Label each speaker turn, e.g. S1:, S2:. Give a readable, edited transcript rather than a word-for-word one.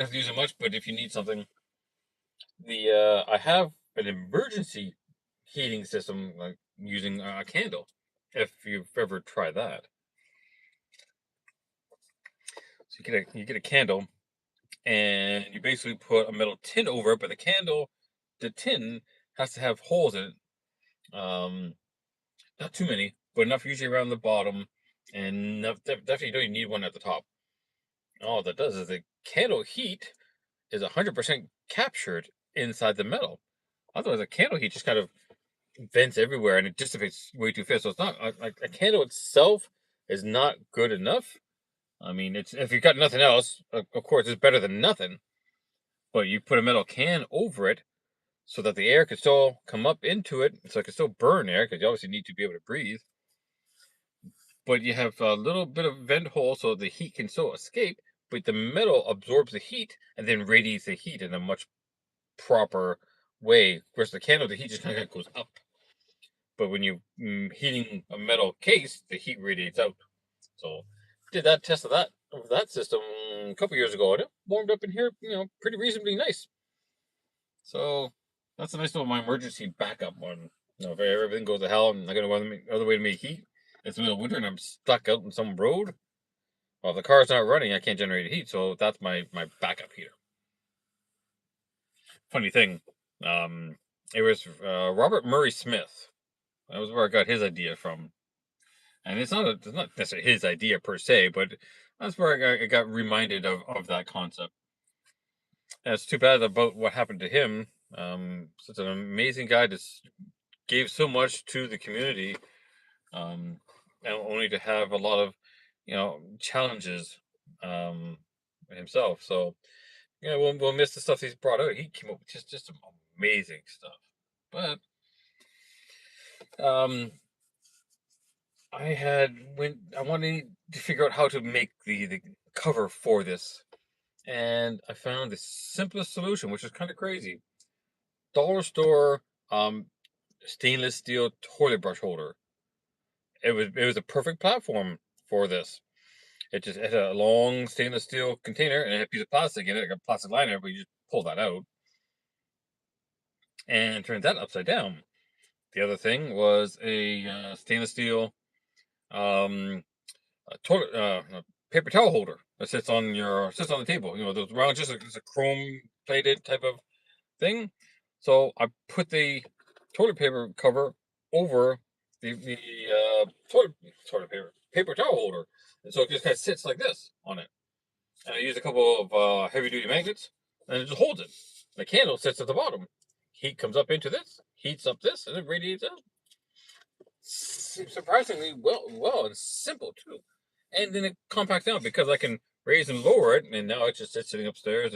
S1: have to use it much, but if you need something, I have an emergency heating system, like using a candle. If you've ever tried that, so you get a candle, and you basically put a metal tin over it, but the tin has to have holes in it. Not too many, but enough usually around the bottom, and enough, definitely don't need one at the top. All that does is the candle heat is 100% captured inside the metal. Otherwise, the candle heat just kind of vents everywhere and it dissipates way too fast. So it's not like a candle itself is not good enough. I mean, it's if you've got nothing else, of course, it's better than nothing. But you put a metal can over it so that the air can still come up into it, so it can still burn air because you obviously need to be able to breathe. But you have a little bit of vent hole so the heat can still escape, but the metal absorbs the heat and then radiates the heat in a much proper way. Whereas the candle, the heat just kind of goes up. But when you heating a metal case, the heat radiates out. So did that test of that system a couple years ago, and it warmed up in here, pretty reasonably nice. So that's a nice little my emergency backup one. If everything goes to hell and I got no other way to make heat, it's the middle of winter and I'm stuck out in some road. Well, if the car's not running, I can't generate heat, so that's my backup heater. Funny thing, um, it was Robert Murray Smith. That was where I got his idea from, and it's not necessarily his idea per se, but that's where I got reminded of that concept. And it's too bad about what happened to him. Such an amazing guy, just gave so much to the community, um, and only to have a lot of challenges um, himself. So we'll miss the stuff he's brought out. He came up with just some amazing stuff. But um, I wanted to figure out how to make the cover for this, and I found the simplest solution, which is kind of crazy. Dollar store stainless steel toilet brush holder. It was a perfect platform for this. It had a long stainless steel container and it had a piece of plastic in it, like a plastic liner, but you just pull that out and turn that upside down. The other thing was a stainless steel um, toilet paper towel holder that sits on the table. Those round, just a chrome plated type of thing. So I put the toilet paper cover over the toilet paper towel holder, and so it just kind of sits like this on it. And I use a couple of heavy duty magnets, and it just holds it. The candle sits at the bottom. Heat comes up into this, heats up this, and it radiates out. Surprisingly well, and simple too. And then it compacts down because I can raise and lower it, and now it's just sitting upstairs.